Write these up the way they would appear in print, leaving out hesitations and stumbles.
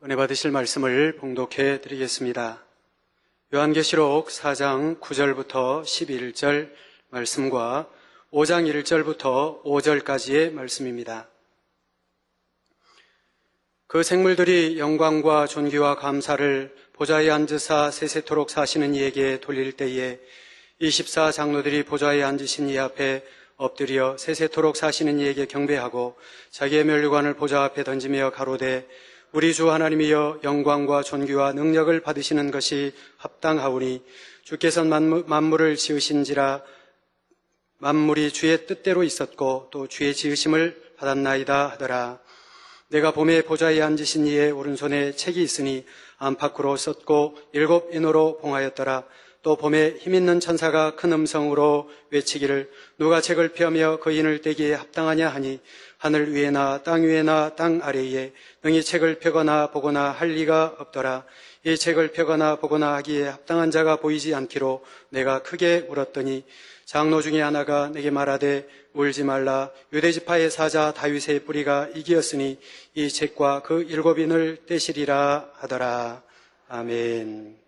은혜 받으실 말씀을 봉독해 드리겠습니다. 요한계시록 4장 9절부터 11절 말씀과 5장 1절부터 5절까지의 말씀입니다. 그 생물들이 영광과 존귀와 감사를 보좌에 앉으사 세세토록 사시는 이에게 돌릴 때에 24장로들이 보좌에 앉으신 이 앞에 엎드려 세세토록 사시는 이에게 경배하고 자기의 면류관을 보좌 앞에 던지며 가로되 우리 주 하나님이여 영광과 존귀와 능력을 받으시는 것이 합당하오니 주께서 만물을 지으신지라 만물이 주의 뜻대로 있었고 또 주의 지으심을 받았나이다 하더라. 내가 봄에 보좌에 앉으신 이의 오른손에 책이 있으니 안팎으로 썼고 7 인으로 봉하였더라. 또 봄에 힘있는 천사가 큰 음성으로 외치기를 누가 책을 펴며 그 인을 떼기에 합당하냐 하니 하늘 위에나 땅 위에나 땅 아래에 능히 책을 펴거나 보거나 할 리가 없더라. 이 책을 펴거나 보거나 하기에 합당한 자가 보이지 않기로 내가 크게 울었더니 장로 중에 하나가 내게 말하되 울지 말라. 유대지파의 사자 다윗의 뿌리가 이기었으니 이 책과 그 7 인을 떼시리라 하더라. 아멘.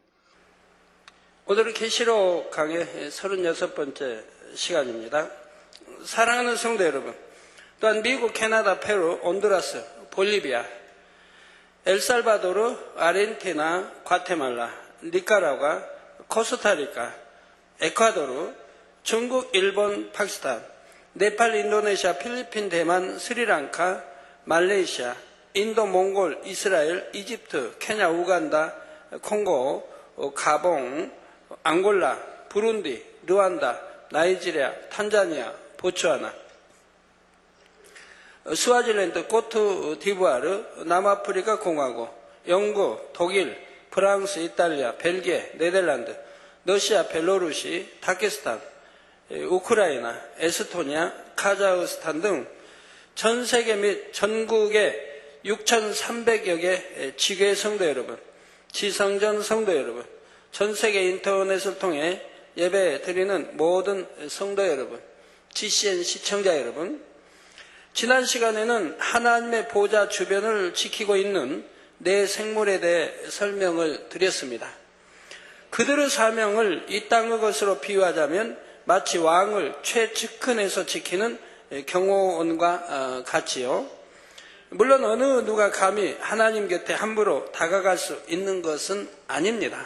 오늘은 계시록 강의 36번째 시간입니다. 사랑하는 성도 여러분, 또한 미국, 캐나다, 페루, 온두라스, 볼리비아, 엘살바도르, 아르헨티나, 과테말라, 니카라과, 코스타리카, 에콰도르, 중국, 일본, 파키스탄, 네팔, 인도네시아, 필리핀, 대만, 스리랑카, 말레이시아, 인도, 몽골, 이스라엘, 이집트, 케냐, 우간다, 콩고, 가봉, 앙골라, 부룬디, 르완다, 나이지리아, 탄자니아, 보츠와나, 스와질랜드, 코트디부아르, 남아프리카 공화국, 영국, 독일, 프랑스, 이탈리아, 벨기에, 네덜란드, 러시아, 벨로루시, 다케스탄, 우크라이나, 에스토니아, 카자흐스탄 등 전 세계 및 전국의 6,300여 개 지교회 성도 여러분, 지성전 성도 여러분, 전 세계 인터넷을 통해 예배 드리는 모든 성도 여러분, GCN 시청자 여러분, 지난 시간에는 하나님의 보좌 주변을 지키고 있는 네 생물에 대해 설명을 드렸습니다. 그들의 사명을 이 땅의 것으로 비유하자면 마치 왕을 최측근에서 지키는 경호원과 같지요. 물론 어느 누가 감히 하나님 곁에 함부로 다가갈 수 있는 것은 아닙니다.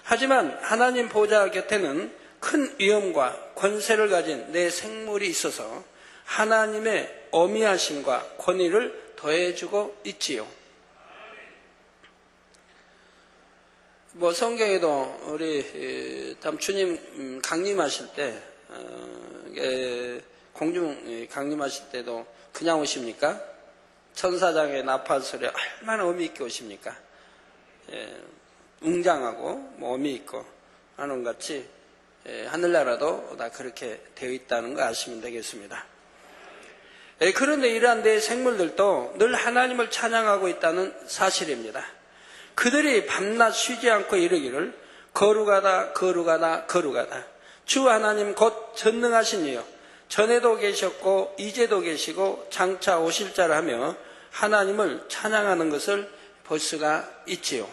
하지만 하나님 보좌 곁에는 큰 위엄과 권세를 가진 네 생물이 있어서 하나님의 어미하심과 권위를 더해주고 있지요. 성경에도 우리 주님 강림하실 때, 공중 강림하실 때도 그냥 오십니까? 천사장의 나팔 소리 얼마나 의미 있게 오십니까? 웅장하고 의미 있고 하는 것 같이 하늘나라도 다 그렇게 되어 있다는 거 아시면 되겠습니다. 그런데 이러한 네 생물들도 늘 하나님을 찬양하고 있다는 사실입니다. 그들이 밤낮 쉬지 않고 이르기를 거룩하다 거룩하다 거룩하다 주 하나님 곧 전능하신 이여 전에도 계셨고 이제도 계시고 장차 오실 자라 하며 하나님을 찬양하는 것을 볼 수가 있지요.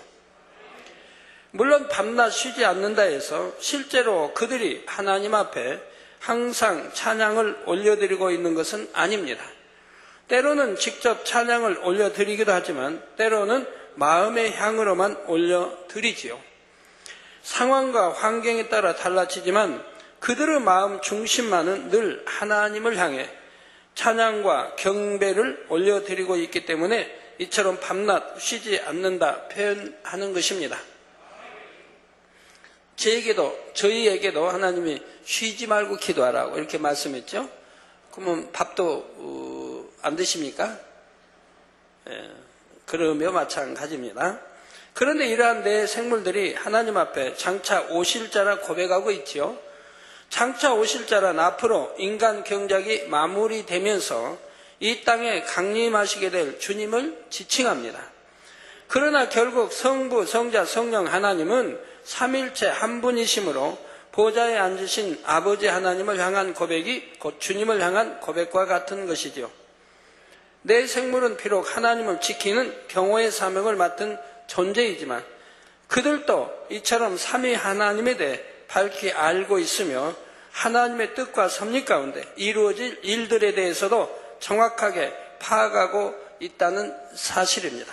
물론 밤낮 쉬지 않는다 해서 실제로 그들이 하나님 앞에 항상 찬양을 올려드리고 있는 것은 아닙니다. 때로는 직접 찬양을 올려드리기도 하지만 때로는 마음의 향으로만 올려드리지요. 상황과 환경에 따라 달라지지만 그들의 마음 중심만은 늘 하나님을 향해 찬양과 경배를 올려드리고 있기 때문에 이처럼 밤낮 쉬지 않는다 표현하는 것입니다. 저희에게도 하나님이 쉬지 말고 기도하라고 이렇게 말씀했죠. 그러면 밥도 안 드십니까? 그러며 마찬가지입니다. 그런데 이러한 네 생물들이 하나님 앞에 장차 오실 자라 고백하고 있지요. 장차 오실 자란 앞으로 인간 경작이 마무리되면서 이 땅에 강림하시게 될 주님을 지칭합니다. 그러나 결국 성부, 성자, 성령 하나님은 삼일체 한 분이시므로 보좌에 앉으신 아버지 하나님을 향한 고백이 곧 주님을 향한 고백과 같은 것이죠. 내 생물은 비록 하나님을 지키는 경호의 사명을 맡은 존재이지만 그들도 이처럼 삼위 하나님에 대해 밝히 알고 있으며 하나님의 뜻과 섭리 가운데 이루어질 일들에 대해서도 정확하게 파악하고 있다는 사실입니다.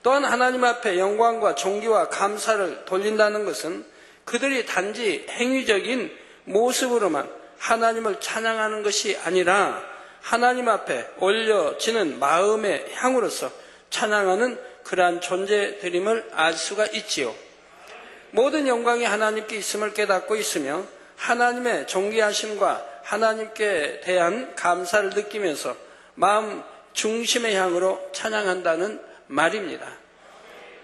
또한 하나님 앞에 영광과 존귀와 감사를 돌린다는 것은 그들이 단지 행위적인 모습으로만 하나님을 찬양하는 것이 아니라 하나님 앞에 올려지는 마음의 향으로서 찬양하는 그러한 존재들임을 알 수가 있지요. 모든 영광이 하나님께 있음을 깨닫고 있으며 하나님의 존귀하심과 하나님께 대한 감사를 느끼면서 마음 중심의 향으로 찬양한다는 말입니다.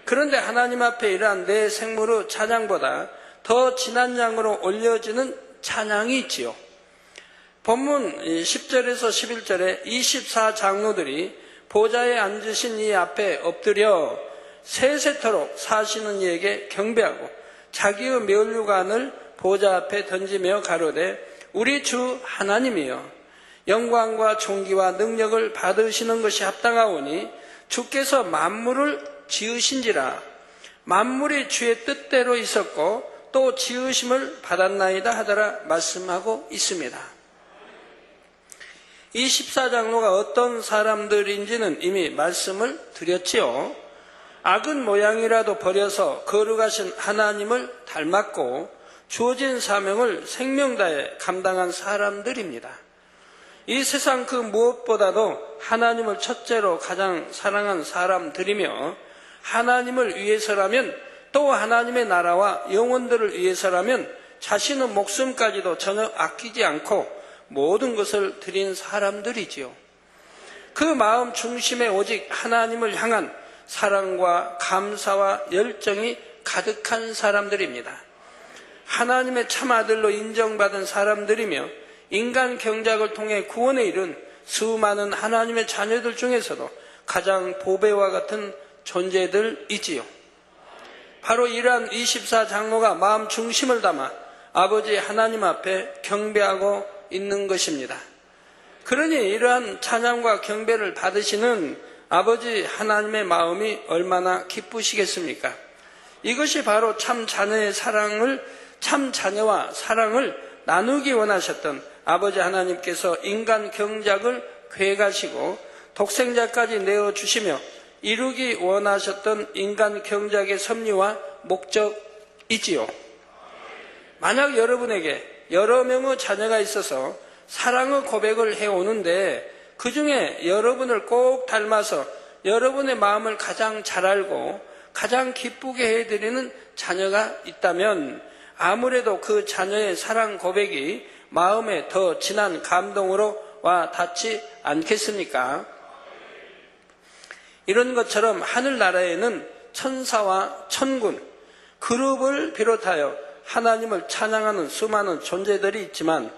그런데 하나님 앞에 이러한 내 생물의 찬양보다 더 진한 양으로 올려지는 찬양이 있지요. 본문 10절에서 11절에 24장로들이 보좌에 앉으신 이 앞에 엎드려 세세토록 사시는 이에게 경배하고 자기의 면류관을 보좌 앞에 던지며 가로되 우리 주 하나님이여 영광과 존귀와 능력을 받으시는 것이 합당하오니 주께서 만물을 지으신지라 만물이 주의 뜻대로 있었고 또 지으심을 받았나이다 하더라 말씀하고 있습니다. 이 14장로가 어떤 사람들인지는 이미 말씀을 드렸지요. 악은 모양이라도 버려서 거룩하신 하나님을 닮았고 주어진 사명을 생명다해 감당한 사람들입니다. 이 세상 그 무엇보다도 하나님을 첫째로 가장 사랑한 사람들이며 하나님을 위해서라면 또 하나님의 나라와 영혼들을 위해서라면 자신의 목숨까지도 전혀 아끼지 않고 모든 것을 드린 사람들이지요. 그 마음 중심에 오직 하나님을 향한 사랑과 감사와 열정이 가득한 사람들입니다. 하나님의 참 아들로 인정받은 사람들이며 인간 경작을 통해 구원에 이른 수많은 하나님의 자녀들 중에서도 가장 보배와 같은 존재들이지요. 바로 이러한 24장로가 마음 중심을 담아 아버지 하나님 앞에 경배하고 있는 것입니다. 그러니 이러한 찬양과 경배를 받으시는 아버지 하나님의 마음이 얼마나 기쁘시겠습니까? 이것이 바로 참 자녀의 사랑을, 참 자녀와 사랑을 나누기 원하셨던 아버지 하나님께서 인간 경작을 계획하시고 독생자까지 내어주시며 이루기 원하셨던 인간 경작의 섭리와 목적이지요. 만약 여러분에게 여러 명의 자녀가 있어서 사랑의 고백을 해오는데 그 중에 여러분을 꼭 닮아서 여러분의 마음을 가장 잘 알고 가장 기쁘게 해드리는 자녀가 있다면 아무래도 그 자녀의 사랑 고백이 마음에 더 진한 감동으로 와 닿지 않겠습니까? 이런 것처럼 하늘나라에는 천사와 천군, 그룹을 비롯하여 하나님을 찬양하는 수많은 존재들이 있지만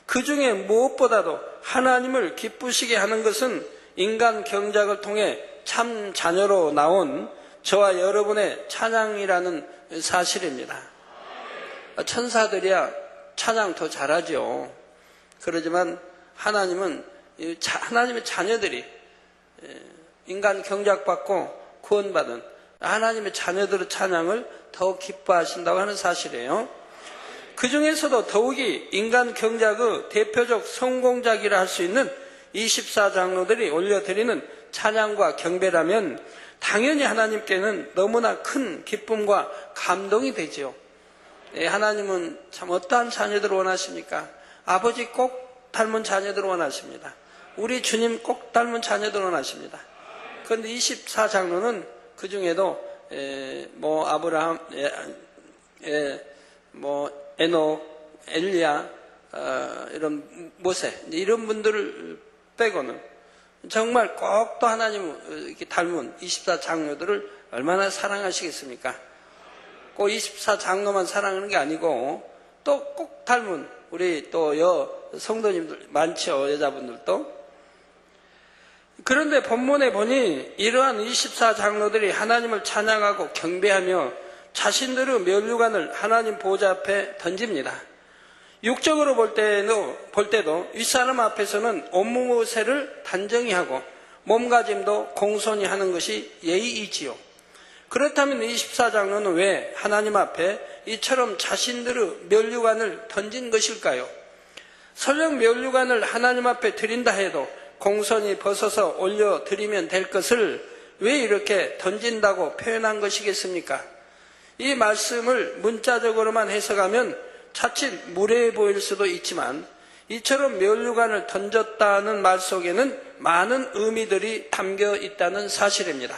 그 중에 무엇보다도 하나님을 기쁘시게 하는 것은 인간 경작을 통해 참 자녀로 나온 저와 여러분의 찬양이라는 사실입니다. 천사들이야 찬양 더 잘하죠. 그러지만 하나님은 하나님의 자녀들이 인간 경작받고 구원받은 하나님의 자녀들의 찬양을 더 기뻐하신다고 하는 사실이에요. 그 중에서도 더욱이 인간 경작의 대표적 성공작이라 할 수 있는 24장로들이 올려드리는 찬양과 경배라면 당연히 하나님께는 너무나 큰 기쁨과 감동이 되지요. 하나님은 참 어떠한 자녀들을 원하십니까? 아버지 꼭 닮은 자녀들을 원하십니다. 우리 주님 꼭 닮은 자녀들을 원하십니다. 그런데 24장로는 그 중에도 아브라함, 에녹, 엘리야, 이런 모세 이런 분들을 빼고는 정말 꼭 또 하나님을 이렇게 닮은 24장로들을 얼마나 사랑하시겠습니까? 꼭 24장로만 사랑하는 게 아니고 또 꼭 닮은 우리 또 성도님들 많죠, 여자분들도. 그런데 본문에 보니 이러한 24장로들이 하나님을 찬양하고 경배하며 자신들의 면류관을 하나님 보좌 앞에 던집니다. 육적으로 볼 때도 윗사람 앞에서는 옷무새를 단정히 하고 몸가짐도 공손히 하는 것이 예의이지요. 그렇다면 24장로는 왜 하나님 앞에 이처럼 자신들의 면류관을 던진 것일까요? 설령 면류관을 하나님 앞에 드린다 해도 공손히 벗어서 올려드리면 될 것을 왜 이렇게 던진다고 표현한 것이겠습니까? 이 말씀을 문자적으로만 해석하면 자칫 무례해 보일 수도 있지만 이처럼 면류관을 던졌다는 말 속에는 많은 의미들이 담겨 있다는 사실입니다.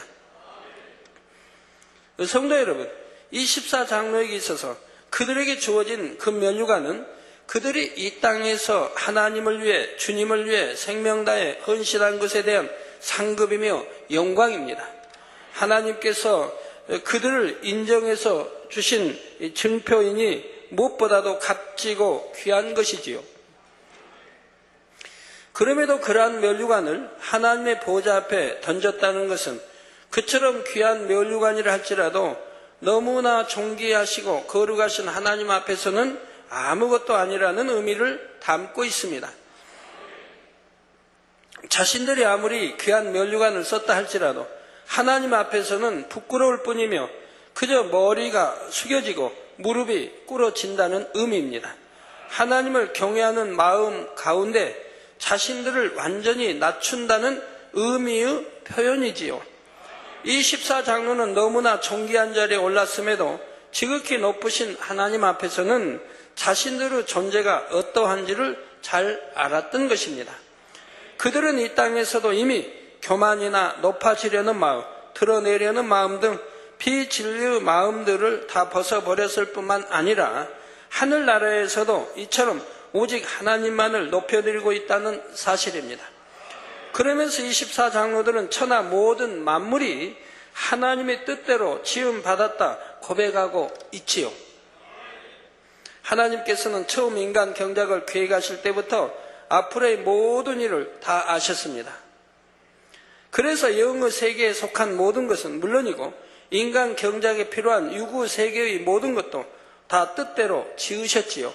성도 여러분, 24장로에게 있어서 그들에게 주어진 그 면류관은 그들이 이 땅에서 하나님을 위해, 주님을 위해 생명 다해 헌신한 것에 대한 상급이며 영광입니다. 하나님께서 그들을 인정해서 주신 증표이니 무엇보다도 값지고 귀한 것이지요. 그럼에도 그러한 면류관을 하나님의 보좌 앞에 던졌다는 것은 그처럼 귀한 면류관이라 할지라도 너무나 존귀하시고 거룩하신 하나님 앞에서는 아무것도 아니라는 의미를 담고 있습니다. 자신들이 아무리 귀한 면류관을 썼다 할지라도 하나님 앞에서는 부끄러울 뿐이며 그저 머리가 숙여지고 무릎이 꿇어진다는 의미입니다. 하나님을 경외하는 마음 가운데 자신들을 완전히 낮춘다는 의미의 표현이지요. 이 14장로는 너무나 존귀한 자리에 올랐음에도 지극히 높으신 하나님 앞에서는 자신들의 존재가 어떠한지를 잘 알았던 것입니다. 그들은 이 땅에서도 이미 교만이나 높아지려는 마음, 드러내려는 마음 등 비진리의 마음들을 다 벗어버렸을 뿐만 아니라 하늘나라에서도 이처럼 오직 하나님만을 높여드리고 있다는 사실입니다. 그러면서 24장로들은 천하 모든 만물이 하나님의 뜻대로 지음받았다 고백하고 있지요. 하나님께서는 처음 인간 경작을 계획하실 때부터 앞으로의 모든 일을 다 아셨습니다. 그래서 영의 세계에 속한 모든 것은 물론이고 인간 경작에 필요한 유구 세계의 모든 것도 다 뜻대로 지으셨지요.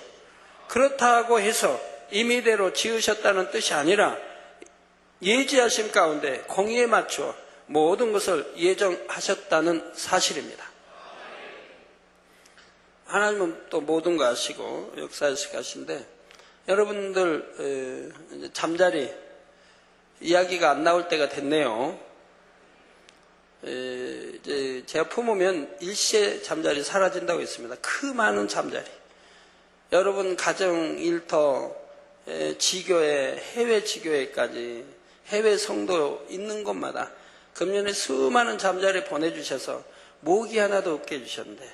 그렇다고 해서 임의대로 지으셨다는 뜻이 아니라 예지하심 가운데 공의에 맞춰 모든 것을 예정하셨다는 사실입니다. 하나님은 또 모든 거 아시고 역사에서 가신데 여러분들 잠자리 이야기가 안 나올 때가 됐네요. 이제 제가 품으면 일시에 잠자리 사라진다고 했습니다. 그 많은 잠자리. 여러분 가정 일터, 지교회, 해외 지교회까지 해외 성도 있는 곳마다 금년에 수많은 잠자리 보내주셔서 모기 하나도 없게 해주셨는데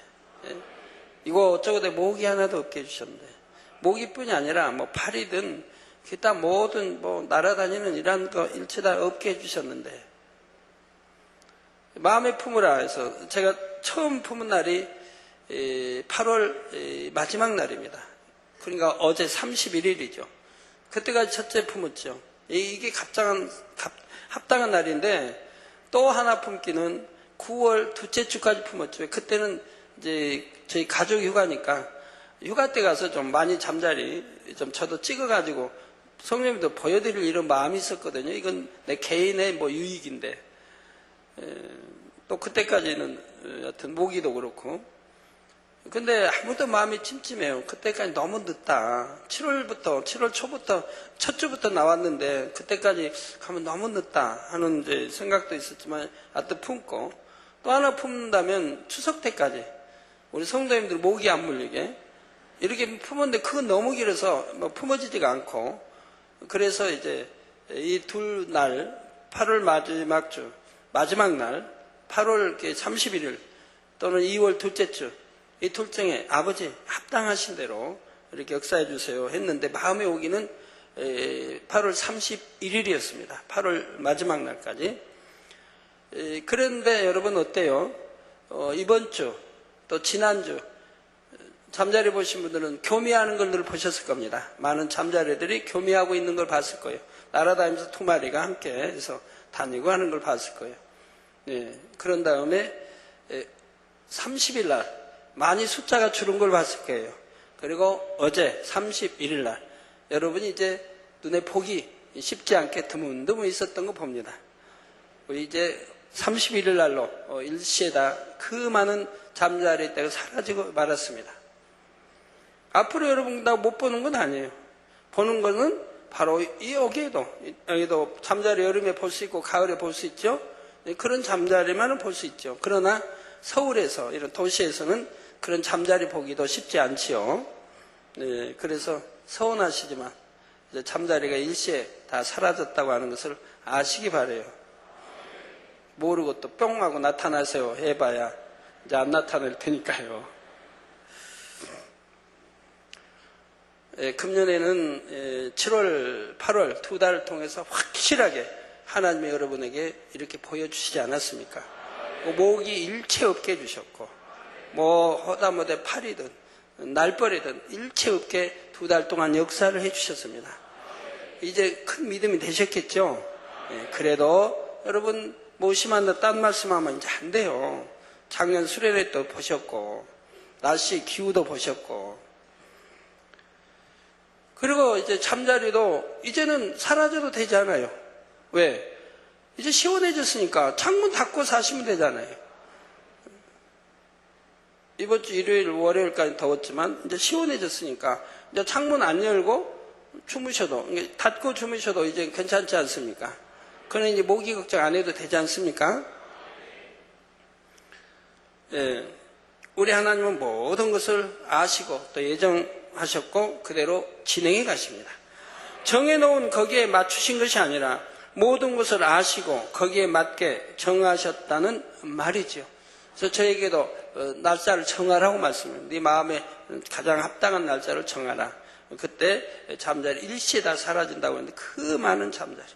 이거 어쩌고대 모기 하나도 없게 해주셨는데 모기뿐이 아니라 뭐 파리든 기타 모든 뭐 날아다니는 이런 거 일체 다 없게 해주셨는데 마음에 품으라 해서 제가 처음 품은 날이 8월 마지막 날입니다. 그러니까 어제 31일이죠. 그때까지 첫째 품었죠. 이게 합당한 날인데 또 하나 품기는 9월 둘째 주까지 품었죠. 그때는 이제 저희 가족 휴가니까 휴가 때 가서 좀 많이 잠자리 좀 저도 찍어가지고 성령님도 보여드릴 이런 마음이 있었거든요. 이건 내 개인의 뭐 유익인데 또 그때까지는 여튼 모기도 그렇고 근데 아무도 마음이 찜찜해요. 그때까지 너무 늦다. 7월 초부터 첫 주부터 나왔는데 그때까지 가면 너무 늦다 하는 이제 생각도 있었지만 하여튼 품고 또 하나 품는다면 추석 때까지 우리 성도님들 모기 안 물리게 이렇게 품었는데 그건 너무 길어서 뭐 품어지지가 않고 그래서 이제 이 둘 날 8월 마지막 날 8월 31일 또는 2월 둘째 주 이 둘중에 아버지 합당하신 대로 이렇게 역사해 주세요 했는데 마음에 오기는 8월 31일이었습니다. 8월 마지막 날까지. 그런데 여러분 어때요? 이번 주 또 지난주 잠자리 보신 분들은 교미하는 걸 늘 보셨을 겁니다. 많은 잠자리들이 교미하고 있는 걸 봤을 거예요. 날아다니면서 두 마리가 함께 해서 다니고 하는 걸 봤을 거예요. 그런 다음에 30일 날 많이 숫자가 줄은 걸 봤을 거예요. 그리고 어제 31일 날 여러분이 이제 눈에 보기 쉽지 않게 드문드문 있었던 거 봅니다. 이제 31일 날로 일시에다 그 많은 잠자리 때가 사라지고 말았습니다. 앞으로 여러분 다 못 보는 건 아니에요. 보는 거는 바로 여기도 잠자리 여름에 볼 수 있고 가을에 볼 수 있죠. 그런 잠자리만은 볼 수 있죠. 그러나 서울에서 이런 도시에서는 그런 잠자리 보기도 쉽지 않지요. 네, 그래서 서운하시지만 이제 잠자리가 일시에 다 사라졌다고 하는 것을 아시기 바라요. 모르고 또 뿅 하고 나타나세요 해봐야 이제 안 나타날 테니까요. 금년에는 7월, 8월 2달을 통해서 확실하게 하나님이 여러분에게 이렇게 보여주시지 않았습니까? 목이 일체 없게 해주셨고 허다못해 팔이든 날벌이든 일체 없게 2달 동안 역사를 해주셨습니다. 이제 큰 믿음이 되셨겠죠? 그래도 여러분 심한다 딴 말씀하면 이제 안 돼요. 작년 수련회 도 보셨고 날씨 기후도 보셨고 그리고 이제 잠자리도 이제는 사라져도 되잖아요. 왜? 이제 시원해졌으니까 창문 닫고 사시면 되잖아요. 이번 주 일요일, 월요일까지 더웠지만 이제 시원해졌으니까 이제 창문 안 열고 주무셔도 닫고 주무셔도 이제 괜찮지 않습니까? 그러니 이제 모기 걱정 안 해도 되지 않습니까? 예, 우리 하나님은 모든 것을 아시고 또 예정하셨고 그대로 진행해 가십니다. 정해놓은 거기에 맞추신 것이 아니라 모든 것을 아시고 거기에 맞게 정하셨다는 말이죠. 그래서 저에게도 날짜를 정하라고 말씀합니다. 네 마음에 가장 합당한 날짜를 정하라. 그때 잠자리 일시에 다 사라진다고 했는데 그 많은 잠자리.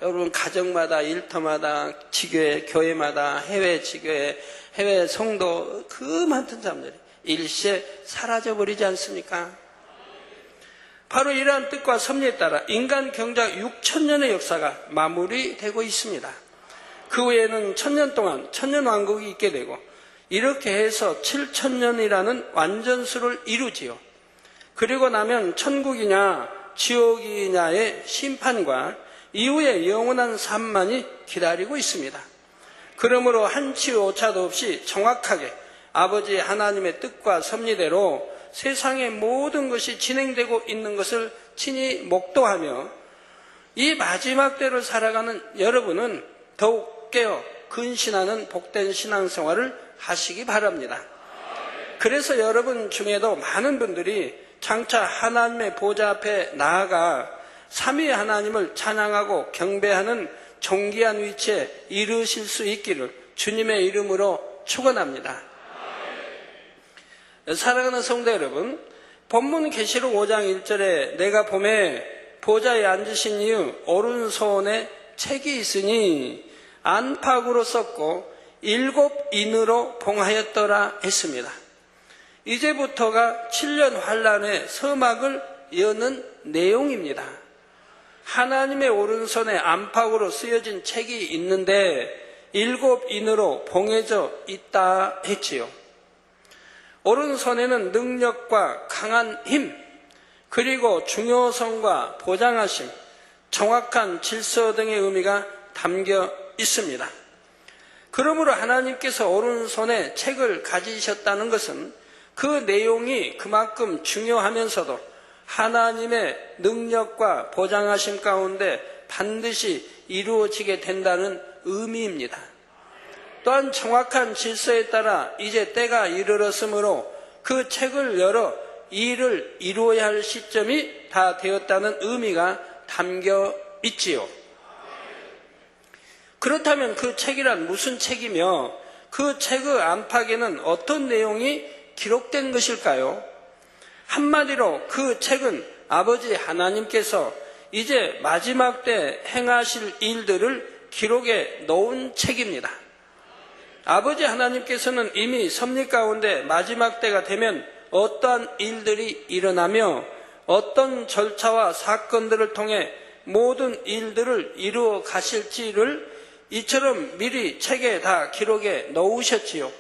여러분 가정마다 일터마다 지교회 교회마다 해외 지교회 해외 성도 그 많던 잠자리 일시에 사라져버리지 않습니까? 바로 이러한 뜻과 섭리에 따라 인간 경작 6,000년의 역사가 마무리되고 있습니다. 그 후에는 1,000년 동안 천년왕국이 있게 되고 이렇게 해서 7,000년이라는 완전수를 이루지요. 그리고 나면 천국이냐 지옥이냐의 심판과 이후에 영원한 삶만이 기다리고 있습니다. 그러므로 한치 오차도 없이 정확하게 아버지 하나님의 뜻과 섭리대로 세상의 모든 것이 진행되고 있는 것을 친히 목도하며 이 마지막 때를 살아가는 여러분은 더욱 깨어 근신하는 복된 신앙생활을 하시기 바랍니다. 그래서 여러분 중에도 많은 분들이 장차 하나님의 보좌 앞에 나아가 삼위 하나님을 찬양하고 경배하는 존귀한 위치에 이르실 수 있기를 주님의 이름으로 축원합니다. 사랑하는 성도 여러분, 본문 계시록 5장 1절에 내가 보매 보좌에 앉으신 이의 오른손에 책이 있으니 안팎으로 썼고 7인으로 봉하였더라 했습니다. 이제부터가 7년 환란의 서막을 여는 내용입니다. 하나님의 오른손에 안팎으로 쓰여진 책이 있는데 7인으로 봉해져 있다 했지요. 오른손에는 능력과 강한 힘, 그리고 중요성과 보장하심, 정확한 질서 등의 의미가 담겨 있습니다. 그러므로 하나님께서 오른손에 책을 가지셨다는 것은 그 내용이 그만큼 중요하면서도 하나님의 능력과 보장하심 가운데 반드시 이루어지게 된다는 의미입니다. 또한 정확한 질서에 따라 이제 때가 이르렀으므로 그 책을 열어 일을 이루어야 할 시점이 다 되었다는 의미가 담겨 있지요. 그렇다면 그 책이란 무슨 책이며 그 책의 안팎에는 어떤 내용이 기록된 것일까요? 한마디로 그 책은 아버지 하나님께서 이제 마지막 때 행하실 일들을 기록해 놓은 책입니다. 아버지 하나님께서는 이미 섭리 가운데 마지막 때가 되면 어떠한 일들이 일어나며 어떤 절차와 사건들을 통해 모든 일들을 이루어 가실지를 이처럼 미리 책에 다 기록해 놓으셨지요.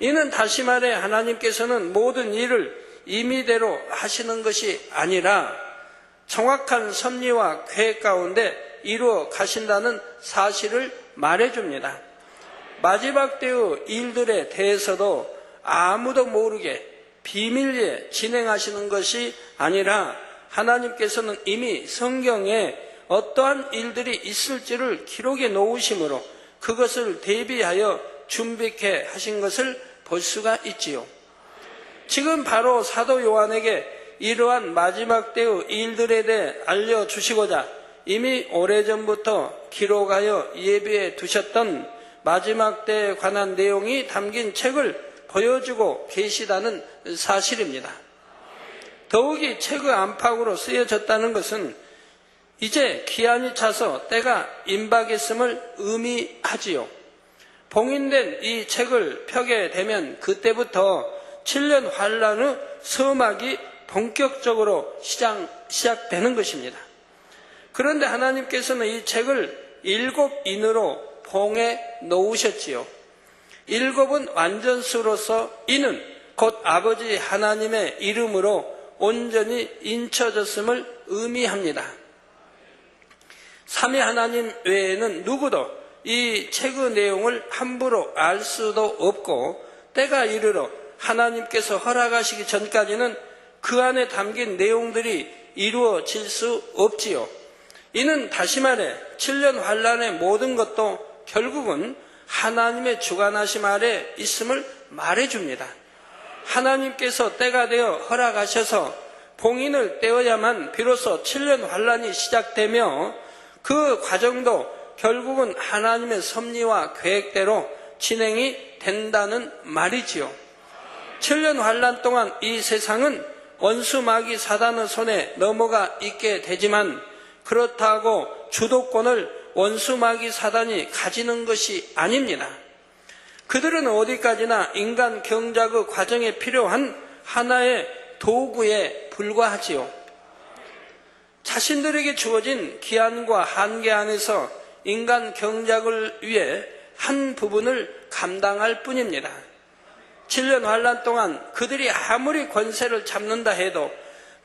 이는 다시 말해 하나님께서는 모든 일을 임의대로 하시는 것이 아니라 정확한 섭리와 계획 가운데 이루어 가신다는 사실을 말해줍니다. 마지막 때의 일들에 대해서도 아무도 모르게 비밀리에 진행하시는 것이 아니라 하나님께서는 이미 성경에 어떠한 일들이 있을지를 기록해 놓으심으로 그것을 대비하여 준비케 하신 것을 볼 수가 있지요. 지금 바로 사도 요한에게 이러한 마지막 때의 일들에 대해 알려주시고자 이미 오래전부터 기록하여 예비해 두셨던 마지막 때에 관한 내용이 담긴 책을 보여주고 계시다는 사실입니다. 더욱이 책의 안팎으로 쓰여졌다는 것은 이제 기한이 차서 때가 임박했음을 의미하지요. 봉인된 이 책을 펴게 되면 그때부터 7년 환란의 서막이 본격적으로 시작되는 것입니다. 그런데 하나님께서는 이 책을 7인으로 봉해 놓으셨지요. 7은 완전수로서 이는 곧 아버지 하나님의 이름으로 온전히 인쳐졌음을 의미합니다. 삼위 하나님 외에는 누구도 이 책의 내용을 함부로 알 수도 없고 때가 이르러 하나님께서 허락하시기 전까지는 그 안에 담긴 내용들이 이루어질 수 없지요. 이는 다시 말해 7년 환란의 모든 것도 결국은 하나님의 주관하심 아래 있음을 말해줍니다. 하나님께서 때가 되어 허락하셔서 봉인을 떼어야만 비로소 7년 환란이 시작되며 그 과정도 결국은 하나님의 섭리와 계획대로 진행이 된다는 말이지요. 7년 환란 동안 이 세상은 원수 마귀 사단의 손에 넘어가 있게 되지만 그렇다고 주도권을 원수 마귀 사단이 가지는 것이 아닙니다. 그들은 어디까지나 인간 경작의 과정에 필요한 하나의 도구에 불과하지요. 자신들에게 주어진 기한과 한계 안에서 인간 경작을 위해 한 부분을 감당할 뿐입니다. 7년 환란 동안 그들이 아무리 권세를 잡는다 해도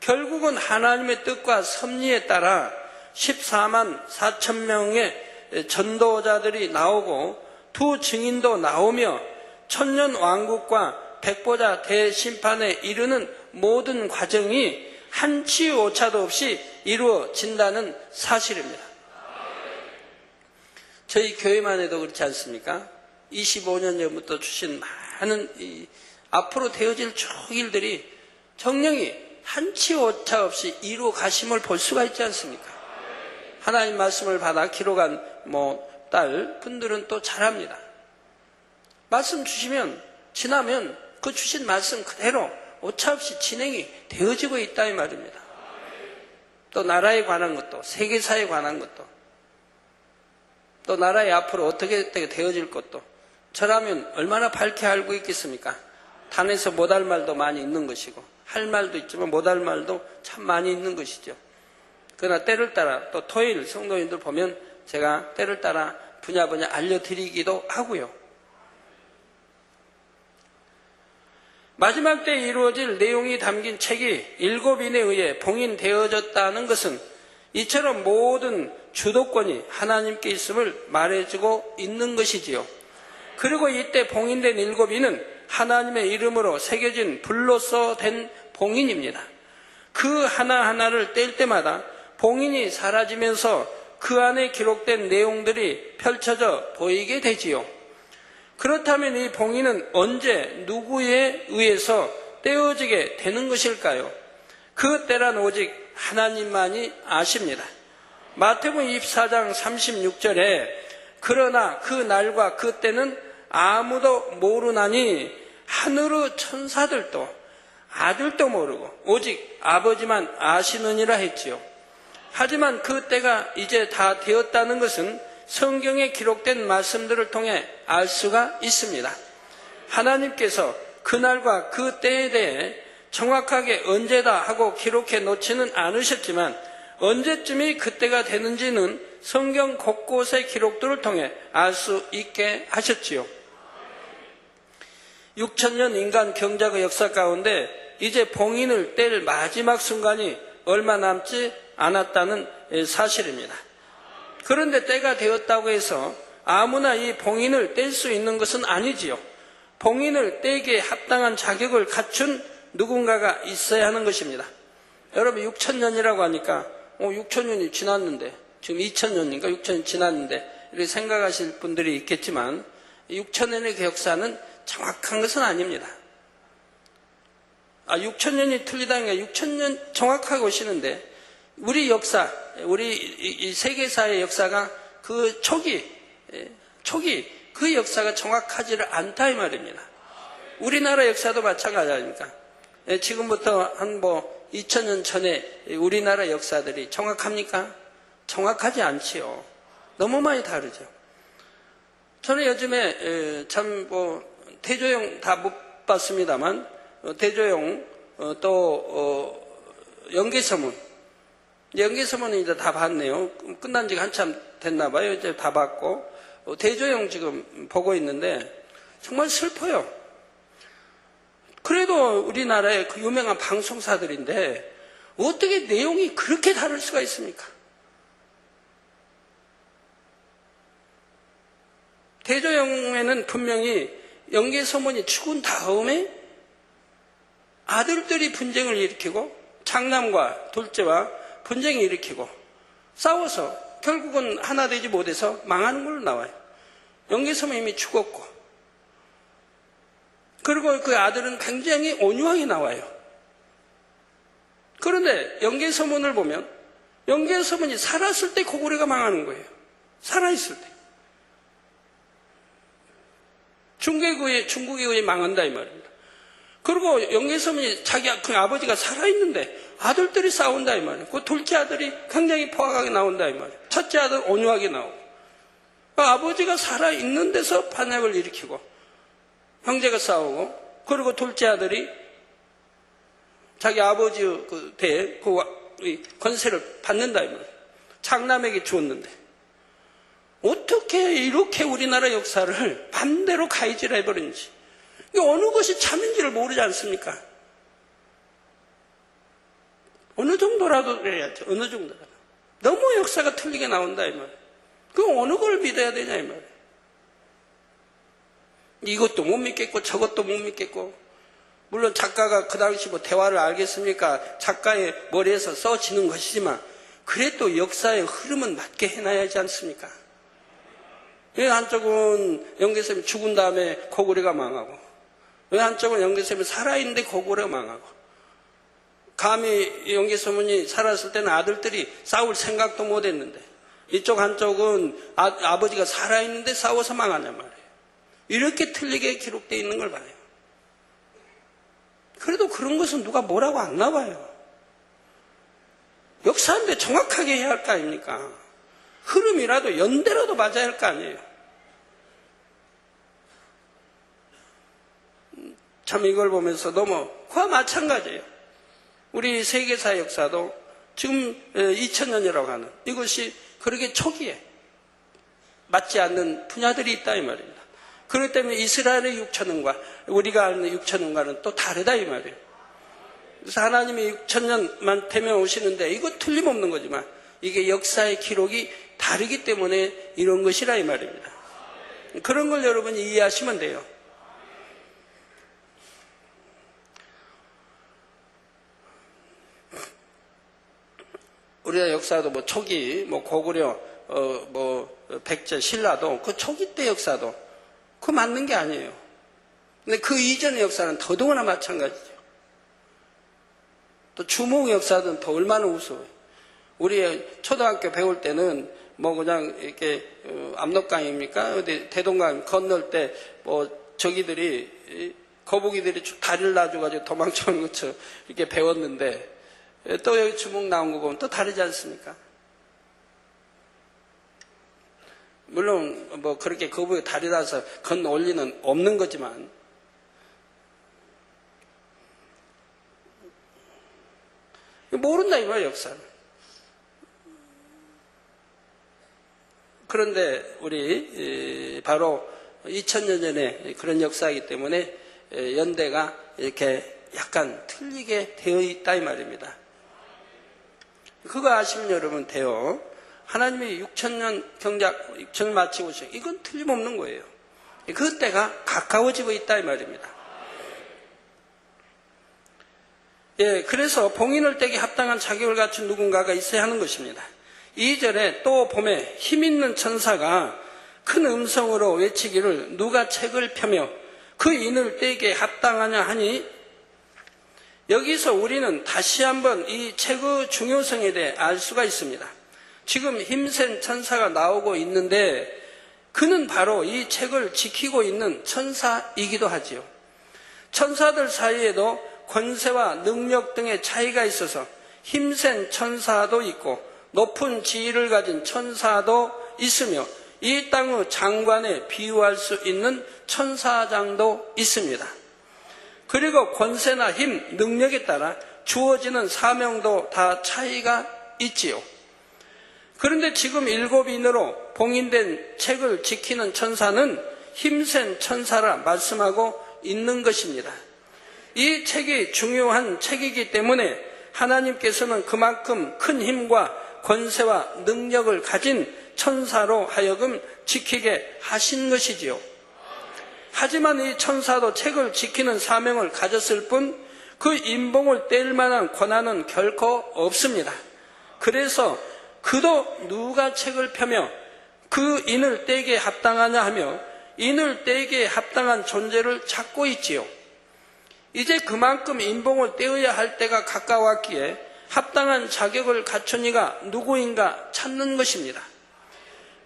결국은 하나님의 뜻과 섭리에 따라 14만 4천 명의 전도자들이 나오고 두 증인도 나오며 천년 왕국과 백보자 대심판에 이르는 모든 과정이 한치 오차도 없이 이루어진다는 사실입니다. 저희 교회만 해도 그렇지 않습니까? 25년 전부터 주신 많은 앞으로 되어질 쭉 일들이 정령이 한치 오차 없이 이루어 가심을 볼 수가 있지 않습니까? 하나님 말씀을 받아 기록한 딸 분들은 또 잘합니다. 말씀 주시면 지나면 그 주신 말씀 그대로 오차 없이 진행이 되어지고 있다 이 말입니다. 또 나라에 관한 것도 세계사에 관한 것도 또 나라의 앞으로 어떻게 되어질 것도 저라면 얼마나 밝게 알고 있겠습니까? 단에서 못할 말도 많이 있는 것이고 할 말도 있지만 못할 말도 참 많이 있는 것이죠. 그러나 때를 따라 또 토요일 성도님들 보면 제가 때를 따라 분야 알려드리기도 하고요. 마지막 때에 이루어질 내용이 담긴 책이 7인에 의해 봉인되어졌다는 것은 이처럼 모든 주도권이 하나님께 있음을 말해주고 있는 것이지요. 그리고 이때 봉인된 7인은 하나님의 이름으로 새겨진 불로써 된 봉인입니다. 그 하나하나를 뗄 때마다 봉인이 사라지면서 그 안에 기록된 내용들이 펼쳐져 보이게 되지요. 그렇다면 이 봉인은 언제 누구에 의해서 떼어지게 되는 것일까요? 그 때란 오직 하나님만이 아십니다. 마태복음 24장 36절에 그러나 그 날과 그 때는 아무도 모르나니 하늘의 천사들도 아들도 모르고 오직 아버지만 아시느니라 했지요. 하지만 그 때가 이제 다 되었다는 것은 성경에 기록된 말씀들을 통해 알 수가 있습니다. 하나님께서 그날과 그 때에 대해 정확하게 언제다 하고 기록해 놓지는 않으셨지만 언제쯤이 그때가 되는지는 성경 곳곳의 기록들을 통해 알 수 있게 하셨지요. 6천년 인간 경작의 역사 가운데 이제 봉인을 뗄 마지막 순간이 얼마 남지 않았다는 사실입니다. 그런데 때가 되었다고 해서 아무나 이 봉인을 뗄 수 있는 것은 아니지요. 봉인을 떼기에 합당한 자격을 갖춘 누군가가 있어야 하는 것입니다. 여러분 6천년이라고 하니까 6천년이 지났는데, 지금 2000년인가 6천년이 지났는데 이렇게 생각하실 분들이 있겠지만 6천년의 역사는 정확한 것은 아닙니다. 6천년이 틀리다는 게 6천년 정확하게 오시는데 우리 역사, 우리 이 세계사의 역사가 그 초기 그 역사가 정확하지를 않다 이 말입니다. 우리나라 역사도 마찬가지 아닙니까? 지금부터 한 2000년 전에 우리나라 역사들이 정확합니까? 정확하지 않지요. 너무 많이 다르죠. 저는 요즘에 참 대조영 다 못 봤습니다만 대조영 또 연개서문 이제 다 봤네요. 끝난 지가 한참 됐나 봐요. 이제 다 봤고 대조영 지금 보고 있는데 정말 슬퍼요. 그래도 우리나라의 그 유명한 방송사들인데 어떻게 내용이 그렇게 다를 수가 있습니까? 대조영에는 분명히 연개서문이 죽은 다음에 아들들이 분쟁을 일으키고 장남과 둘째와 분쟁을 일으키고 싸워서 결국은 하나 되지 못해서 망하는 걸로 나와요. 연개서문이 이미 죽었고 그리고 그 아들은 굉장히 온유하게 나와요. 그런데 연개서문을 보면 연개서문이 살았을 때 고구려가 망하는 거예요. 살아있을 때. 중국에 의해 망한다 이 말입니다. 그리고 연개서문이 그 아버지가 살아있는데 아들들이 싸운다 이 말이에요. 그 둘째 아들이 굉장히 포악하게 나온다 이 말이에요. 첫째 아들 온유하게 나오고 아버지가 살아있는 데서 반역을 일으키고 형제가 싸우고 그리고 둘째 아들이 자기 아버지 그 권세를 받는다 이 말이에요. 장남에게 주었는데 어떻게 이렇게 우리나라 역사를 반대로 가이질 해버린지 어느 것이 참인지를 모르지 않습니까? 어느 정도라도 그래야죠. 어느 정도라도. 너무 역사가 틀리게 나온다 이 말이에요. 그럼 어느 걸 믿어야 되냐 이 말이에요. 이것도 못 믿겠고 저것도 못 믿겠고 물론 작가가 그 당시 대화를 알겠습니까? 작가의 머리에서 써지는 것이지만 그래도 역사의 흐름은 맞게 해놔야 하지 않습니까? 한쪽은 연개선이 죽은 다음에 고구려가 망하고 한쪽은 연개선이 살아있는데 고구려가 망하고 감히 연개서문이 살았을 때는 아들들이 싸울 생각도 못했는데 이쪽 한쪽은 아버지가 살아있는데 싸워서 망하냔 말이에요. 이렇게 틀리게 기록되어 있는 걸 봐요. 그래도 그런 것은 누가 뭐라고 안 나와요. 역사인데 정확하게 해야 할 거 아닙니까? 흐름이라도 연대라도 맞아야 할 거 아니에요. 참 이걸 보면서 너무 그와 마찬가지예요. 우리 세계사 역사도 지금 2000년이라고 하는 이것이 그렇게 초기에 맞지 않는 분야들이 있다 이 말입니다. 그렇기 때문에 이스라엘의 6천년과 우리가 아는 6천년과는 또 다르다 이 말이에요. 그래서 하나님이 6천년만 되면 오시는데 이거 틀림없는 거지만 이게 역사의 기록이 다르기 때문에 이런 것이라 이 말입니다. 그런 걸 여러분이 이해하시면 돼요. 우리나라 역사도 초기 고구려 백제 신라도 그 초기 때 역사도 그거 맞는 게 아니에요. 근데 그 이전의 역사는 더더구나 마찬가지죠. 또 주몽 역사는 더 얼마나 우스워요. 우리 초등학교 배울 때는 그냥 이렇게 압록강입니까? 어디 대동강 건널 때 저기들이 거북이들이 다리를 놔줘가지고 도망쳐오는 것처럼 이렇게 배웠는데 또 여기 주몽 나온 거 보면 또 다르지 않습니까? 물론 그렇게 거북이 다리 놔서 건너 올 리는 없는 거지만 모른다 이 말이에요, 역사를. 그런데 우리 바로 2000년 전에 그런 역사이기 때문에 연대가 이렇게 약간 틀리게 되어 있다 이 말입니다. 그거 아시면 여러분 돼요. 하나님이 6천년 경작, 6천 마치고 오셔. 이건 틀림없는 거예요. 그때가 가까워지고 있다 이 말입니다. 예, 그래서 봉인을 떼기 합당한 자격을 갖춘 누군가가 있어야 하는 것입니다. 2절에 또 봄에 힘있는 천사가 큰 음성으로 외치기를 누가 책을 펴며 그 인을 떼게 합당하냐 하니, 여기서 우리는 다시 한번 이 책의 중요성에 대해 알 수가 있습니다. 지금 힘센 천사가 나오고 있는데 그는 바로 이 책을 지키고 있는 천사이기도 하지요. 천사들 사이에도 권세와 능력 등의 차이가 있어서 힘센 천사도 있고 높은 지위를 가진 천사도 있으며 이 땅의 장관에 비유할 수 있는 천사장도 있습니다. 그리고 권세나 힘, 능력에 따라 주어지는 사명도 다 차이가 있지요. 그런데 지금 7인으로 봉인된 책을 지키는 천사는 힘센 천사라 말씀하고 있는 것입니다. 이 책이 중요한 책이기 때문에 하나님께서는 그만큼 큰 힘과 권세와 능력을 가진 천사로 하여금 지키게 하신 것이지요. 하지만 이 천사도 책을 지키는 사명을 가졌을 뿐 그 인봉을 뗄 만한 권한은 결코 없습니다. 그래서 그도 누가 책을 펴며 그 인을 떼게 합당하냐 하며 인을 떼게 합당한 존재를 찾고 있지요. 이제 그만큼 인봉을 떼어야 할 때가 가까웠기에 합당한 자격을 갖춘 이가 누구인가 찾는 것입니다.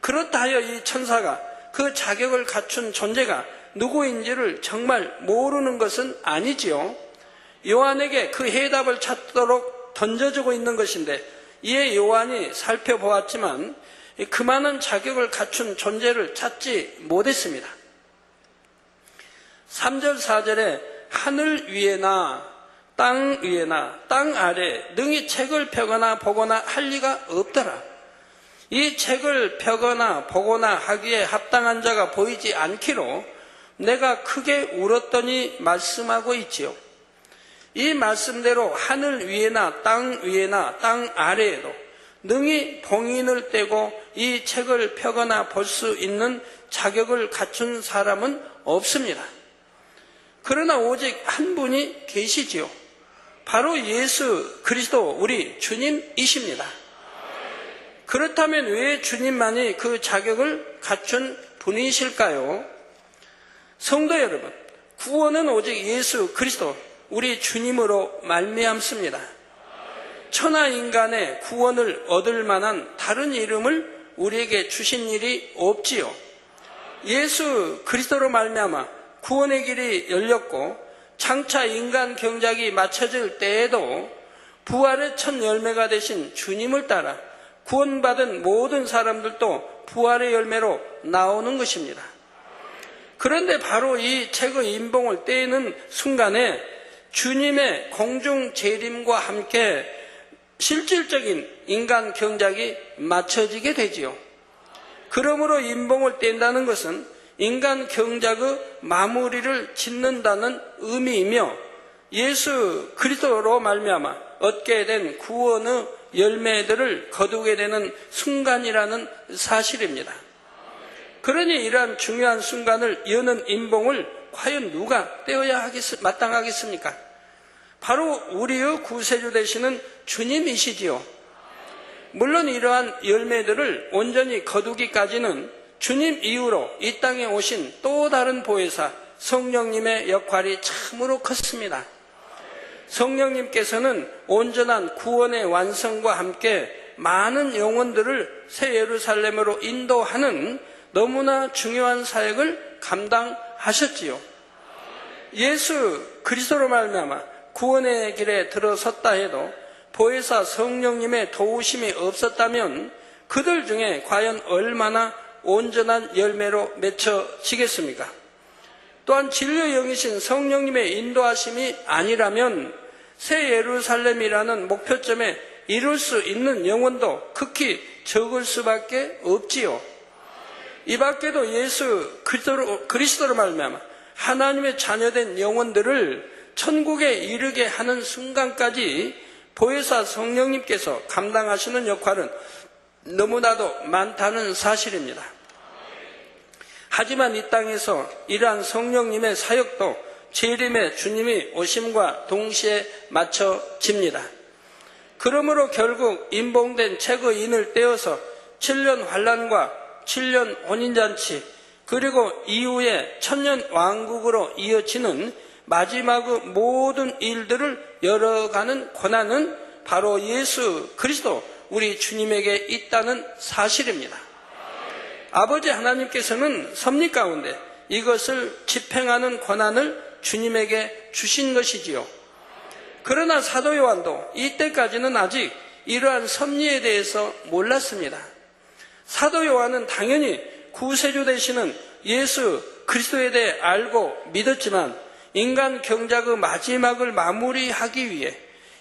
그렇다 하여 이 천사가 그 자격을 갖춘 존재가 누구인지를 정말 모르는 것은 아니지요. 요한에게 그 해답을 찾도록 던져주고 있는 것인데 이에 요한이 살펴보았지만 그만한 자격을 갖춘 존재를 찾지 못했습니다. 3절 4절에 하늘 위에나 땅 위에나 땅 아래 능히 책을 펴거나 보거나 할 리가 없더라. 이 책을 펴거나 보거나 하기에 합당한 자가 보이지 않기로 내가 크게 울었더니 말씀하고 있지요. 이 말씀대로 하늘 위에나 땅 아래에도 능히 봉인을 떼고 이 책을 펴거나 볼 수 있는 자격을 갖춘 사람은 없습니다. 그러나 오직 한 분이 계시지요. 바로 예수 그리스도 우리 주님이십니다. 그렇다면 왜 주님만이 그 자격을 갖춘 분이실까요? 성도 여러분, 구원은 오직 예수 그리스도 우리 주님으로 말미암습니다. 천하 인간의 구원을 얻을 만한 다른 이름을 우리에게 주신 일이 없지요. 예수 그리스도로 말미암아 구원의 길이 열렸고 장차 인간 경작이 마쳐질 때에도 부활의 첫 열매가 되신 주님을 따라 구원받은 모든 사람들도 부활의 열매로 나오는 것입니다. 그런데 바로 이 책의 인봉을 떼는 순간에 주님의 공중 재림과 함께 실질적인 인간 경작이 마쳐지게 되지요. 그러므로 인봉을 뗀다는 것은 인간 경작의 마무리를 짓는다는 의미이며 예수 그리스도로 말미암아 얻게 된 구원의 열매들을 거두게 되는 순간이라는 사실입니다. 그러니 이러한 중요한 순간을 여는 인봉을 과연 누가 떼어야 마땅하겠습니까? 바로 우리의 구세주 되시는 주님이시지요. 물론 이러한 열매들을 온전히 거두기까지는 주님 이후로 이 땅에 오신 또 다른 보혜사 성령님의 역할이 참으로 컸습니다. 성령님께서는 온전한 구원의 완성과 함께 많은 영혼들을 새 예루살렘으로 인도하는 너무나 중요한 사역을 감당하셨지요. 예수 그리스도로 말미암아 구원의 길에 들어섰다 해도 보혜사 성령님의 도우심이 없었다면 그들 중에 과연 얼마나 온전한 열매로 맺혀지겠습니까? 또한 진리의 영이신 성령님의 인도하심이 아니라면 새 예루살렘이라는 목표점에 이룰 수 있는 영혼도 극히 적을 수밖에 없지요. 이 밖에도 예수 그리스도로 말미암아 하나님의 자녀된 영혼들을 천국에 이르게 하는 순간까지 보혜사 성령님께서 감당하시는 역할은 너무나도 많다는 사실입니다. 하지만 이 땅에서 이러한 성령님의 사역도 재림의 주님이 오심과 동시에 맞춰집니다. 그러므로 결국 임봉된 책의인을 떼어서 7년 환란과 7년 혼인잔치 그리고 이후에 천년 왕국으로 이어지는 마지막의 모든 일들을 열어가는 권한은 바로 예수 그리스도 우리 주님에게 있다는 사실입니다. 아버지 하나님께서는 섭리 가운데 이것을 집행하는 권한을 주님에게 주신 것이지요. 그러나 사도 요한도 이때까지는 아직 이러한 섭리에 대해서 몰랐습니다. 사도 요한은 당연히 구세주 되시는 예수 그리스도에 대해 알고 믿었지만 인간 경작의 마지막을 마무리하기 위해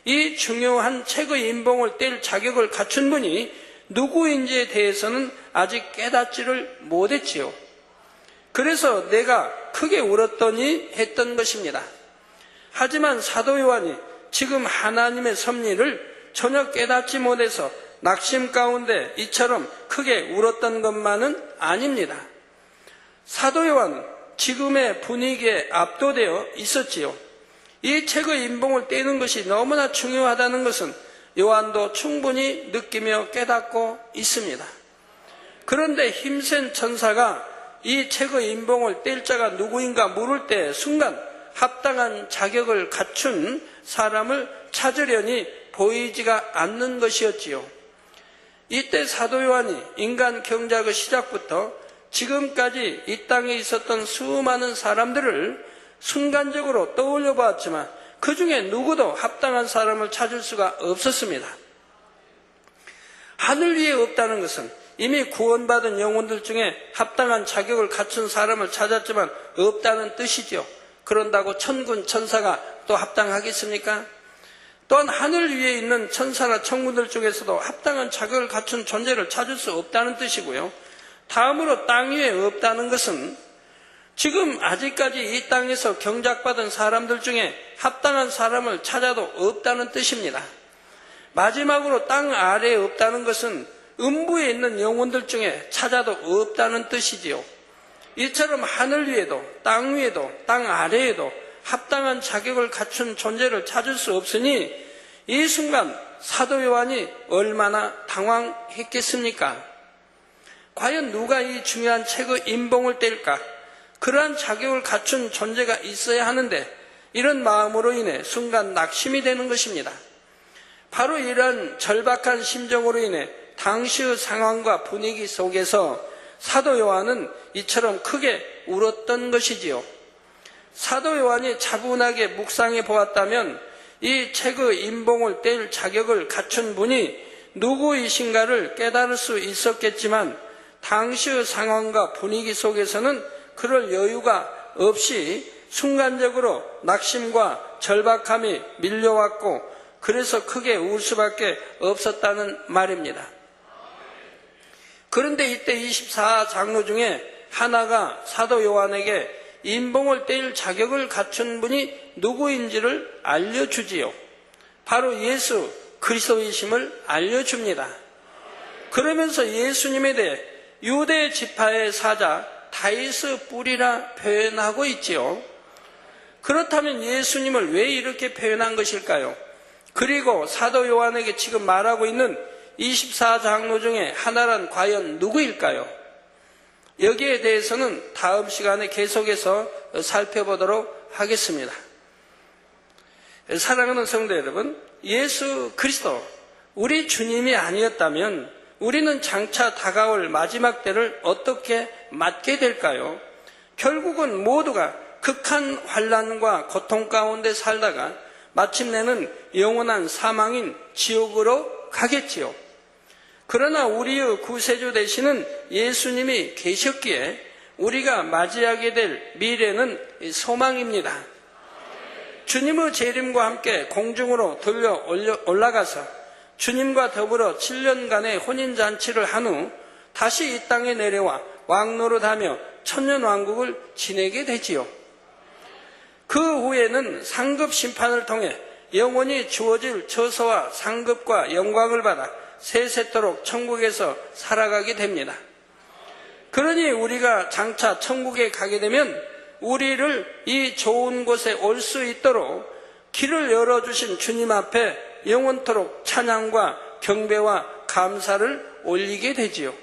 이 중요한 책의 인봉을 뗄 자격을 갖춘 분이 누구인지에 대해서는 아직 깨닫지를 못했지요. 그래서 내가 크게 울었더니 했던 것입니다. 하지만 사도 요한이 지금 하나님의 섭리를 전혀 깨닫지 못해서 낙심 가운데 이처럼 크게 울었던 것만은 아닙니다. 사도 요한은 지금의 분위기에 압도되어 있었지요. 이 책의 인봉을 떼는 것이 너무나 중요하다는 것은 요한도 충분히 느끼며 깨닫고 있습니다. 그런데 힘센 천사가 이 책의 인봉을 뗄 자가 누구인가 물을 때 순간 합당한 자격을 갖춘 사람을 찾으려니 보이지가 않는 것이었지요. 이때 사도 요한이 인간 경작의 시작부터 지금까지 이 땅에 있었던 수많은 사람들을 순간적으로 떠올려 보았지만 그 중에 누구도 합당한 사람을 찾을 수가 없었습니다. 하늘 위에 없다는 것은 이미 구원받은 영혼들 중에 합당한 자격을 갖춘 사람을 찾았지만 없다는 뜻이죠. 그런다고 천군 천사가 또 합당하겠습니까? 또한 하늘 위에 있는 천사나 천군들 중에서도 합당한 자격을 갖춘 존재를 찾을 수 없다는 뜻이고요. 다음으로 땅 위에 없다는 것은 지금 아직까지 이 땅에서 경작받은 사람들 중에 합당한 사람을 찾아도 없다는 뜻입니다. 마지막으로 땅 아래에 없다는 것은 음부에 있는 영혼들 중에 찾아도 없다는 뜻이지요. 이처럼 하늘 위에도 땅 위에도 땅 아래에도 합당한 자격을 갖춘 존재를 찾을 수 없으니 이 순간 사도 요한이 얼마나 당황했겠습니까? 과연 누가 이 중요한 책의 인봉을 뗄까? 그러한 자격을 갖춘 존재가 있어야 하는데 이런 마음으로 인해 순간 낙심이 되는 것입니다. 바로 이러한 절박한 심정으로 인해 당시의 상황과 분위기 속에서 사도 요한은 이처럼 크게 울었던 것이지요. 사도 요한이 차분하게 묵상해 보았다면 이 책의 인봉을 뗄 자격을 갖춘 분이 누구이신가를 깨달을 수 있었겠지만 당시의 상황과 분위기 속에서는 그럴 여유가 없이 순간적으로 낙심과 절박함이 밀려왔고 그래서 크게 울 수밖에 없었다는 말입니다. 그런데 이때 24장로 중에 하나가 사도 요한에게 인봉을 뗄 자격을 갖춘 분이 누구인지를 알려주지요. 바로 예수 그리스도이심을 알려줍니다. 그러면서 예수님에 대해 유대 지파의 사자 다윗의 뿌리라 표현하고 있지요. 그렇다면 예수님을 왜 이렇게 표현한 것일까요? 그리고 사도 요한에게 지금 말하고 있는 24장로 중에 하나란 과연 누구일까요? 여기에 대해서는 다음 시간에 계속해서 살펴보도록 하겠습니다. 사랑하는 성도 여러분, 예수 그리스도 우리 주님이 아니었다면 우리는 장차 다가올 마지막 때를 어떻게 맞게 될까요? 결국은 모두가 극한 환난과 고통 가운데 살다가 마침내는 영원한 사망인 지옥으로 가겠지요. 그러나 우리의 구세주 되시는 예수님이 계셨기에 우리가 맞이하게 될 미래는 소망입니다. 주님의 재림과 함께 공중으로 들려 올라가서 주님과 더불어 7년간의 혼인잔치를 한 후 다시 이 땅에 내려와 왕노릇하며 천년왕국을 지내게 되지요. 그 후에는 상급 심판을 통해 영원히 주어질 처소와 상급과 영광을 받아 세세토록 천국에서 살아가게 됩니다. 그러니 우리가 장차 천국에 가게 되면 우리를 이 좋은 곳에 올 수 있도록 길을 열어주신 주님 앞에 영원토록 찬양과 경배와 감사를 올리게 되지요.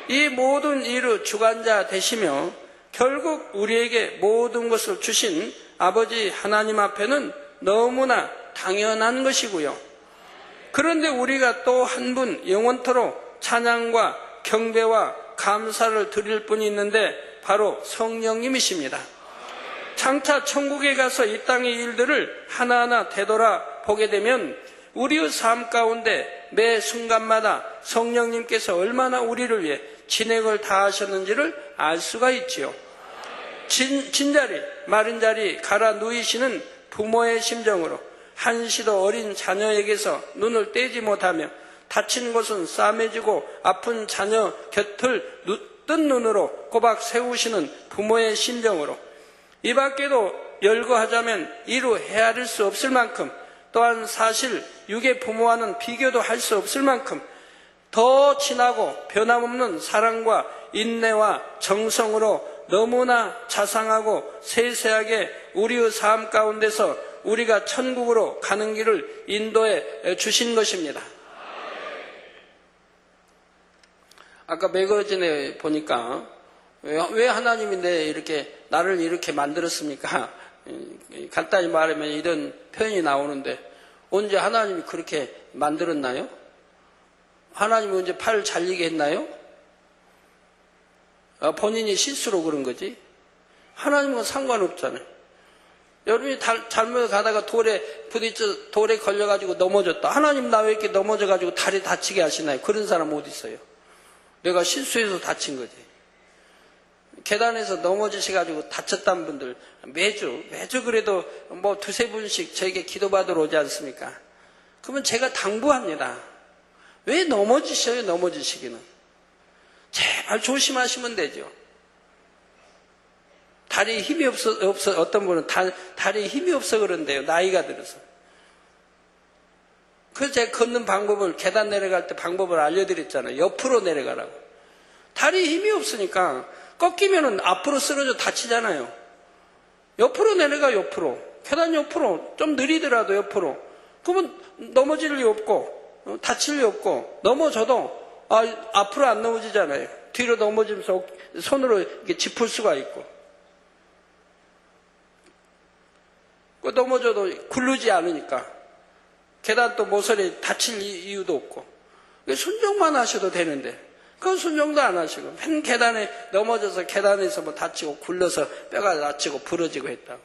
이 모든 일의 주관자 되시며 결국 우리에게 모든 것을 주신 아버지 하나님 앞에는 너무나 당연한 것이고요. 그런데 우리가 또 한 분 영원토록 찬양과 경배와 감사를 드릴 분이 있는데 바로 성령님이십니다. 장차 천국에 가서 이 땅의 일들을 하나하나 되돌아 보게 되면 우리의 삶 가운데 매 순간마다 성령님께서 얼마나 우리를 위해 진행을 다하셨는지를 알 수가 있지요. 진자리, 마른 자리 갈아 누이시는 부모의 심정으로 한시도 어린 자녀에게서 눈을 떼지 못하며 다친 곳은 싸매지고 아픈 자녀 곁을 뜬 눈으로 꼬박 세우시는 부모의 심정으로 이 밖에도 열거하자면 이루 헤아릴 수 없을 만큼 또한 사실 육의 부모와는 비교도 할 수 없을 만큼 더 진하고 변함없는 사랑과 인내와 정성으로 너무나 자상하고 세세하게 우리의 삶 가운데서 우리가 천국으로 가는 길을 인도해 주신 것입니다. 아까 매거진에 보니까 왜 하나님이 이렇게 나를 이렇게 만들었습니까? 간단히 말하면 이런 표현이 나오는데 언제 하나님이 그렇게 만들었나요? 하나님이 언제 팔을 잘리게 했나요? 본인이 실수로 그런 거지. 하나님은 상관없잖아요. 여러분이 잘못 가다가 돌에 걸려가지고 넘어졌다. 하나님 나 왜 이렇게 넘어져가지고 다리 다치게 하시나요? 그런 사람 어디 있어요? 내가 실수해서 다친 거지. 계단에서 넘어지셔가지고 다쳤다는 분들 매주 그래도 뭐 두세 분씩 저에게 기도받으러 오지 않습니까? 그러면 제가 당부합니다. 왜 넘어지셔요? 넘어지시기는. 제발 조심하시면 되죠. 다리에 힘이 없어 어떤 분은 다리에 힘이 없어 그런데요. 나이가 들어서. 그래서 제가 걷는 방법을 계단 내려갈 때 방법을 알려드렸잖아요. 옆으로 내려가라고. 다리에 힘이 없으니까 꺾이면은 앞으로 쓰러져 다치잖아요. 옆으로 내려가 옆으로. 계단 옆으로. 좀 느리더라도 옆으로. 그러면 넘어질 리 없고 다칠 리 없고 넘어져도 앞으로 안 넘어지잖아요. 뒤로 넘어지면서 손으로 이렇게 짚을 수가 있고. 넘어져도 굴르지 않으니까. 계단 또 모서리 다칠 이유도 없고. 순종만 하셔도 되는데 그건 순종도 안 하시고 맨 계단에 넘어져서 계단에서 뭐 다치고 굴러서 뼈가 다치고 부러지고 했다고.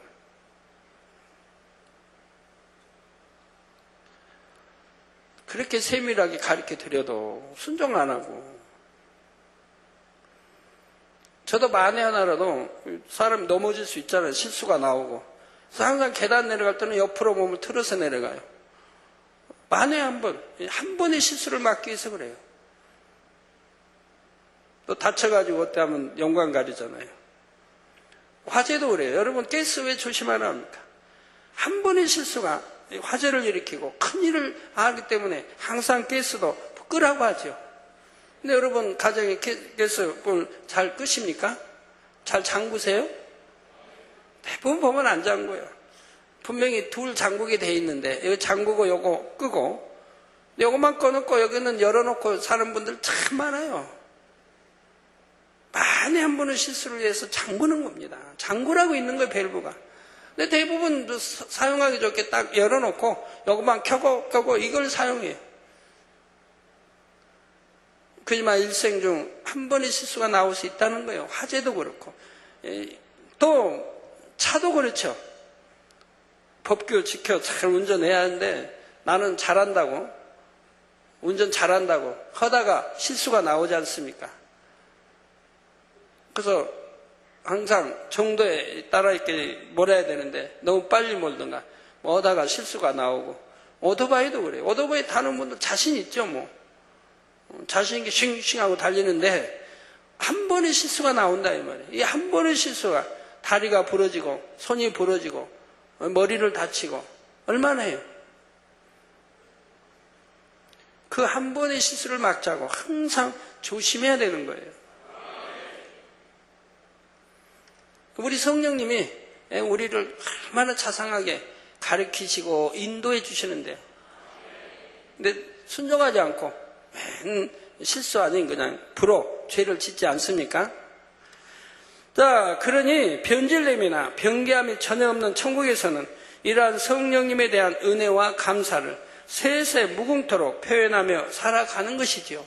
그렇게 세밀하게 가르쳐 드려도 순종 안 하고. 저도 만에 하나라도 사람이 넘어질 수 있잖아요. 실수가 나오고. 그래서 항상 계단 내려갈 때는 옆으로 몸을 틀어서 내려가요. 만에 한 번의 실수를 막기 위해서 그래요. 또 다쳐가지고 어때 하면 영광 가리잖아요. 화재도 그래요. 여러분 가스 왜 조심하라 합니까? 한 번의 실수가 화재를 일으키고 큰 일을 하기 때문에 항상 가스도 끄라고 하죠. 근데 여러분 가정에 가스불 잘 끄십니까? 잘 잠그세요? 대부분 보면 안 잠궈요. 분명히 둘 잠그게 돼 있는데 여기 잠그고 요거 끄고 요거만 꺼놓고 여기는 열어놓고 사는 분들 참 많아요. 만에 한 번의 실수를 위해서 잠그는 겁니다. 잠그라고 있는 거예요, 밸브가. 근데 대부분 사용하기 좋게 딱 열어놓고 요것만 켜고 이걸 사용해요. 그지만 일생 중 한 번의 실수가 나올 수 있다는 거예요. 화재도 그렇고. 또 차도 그렇죠. 법규 지켜 잘 운전해야 하는데 나는 잘한다고 운전 잘한다고 하다가 실수가 나오지 않습니까? 그래서 항상 정도에 따라 이렇게 몰아야 되는데 너무 빨리 몰든가 뭐 하다가 실수가 나오고 오토바이도 그래요. 오토바이 타는 분들 자신 있죠 뭐. 자신 있게 싱싱하고 달리는데 한 번의 실수가 나온다 이 말이에요. 이 한 번의 실수가 다리가 부러지고 손이 부러지고 머리를 다치고 얼마나 해요? 그 한 번의 실수를 막자고 항상 조심해야 되는 거예요. 우리 성령님이 우리를 얼마나 자상하게 가르치시고 인도해 주시는데요. 근데 순종하지 않고 실수 아닌 그냥 불호 죄를 짓지 않습니까? 자, 그러니 변질됨이나 변개함이 전혀 없는 천국에서는 이러한 성령님에 대한 은혜와 감사를 세세 무궁토록 표현하며 살아가는 것이지요.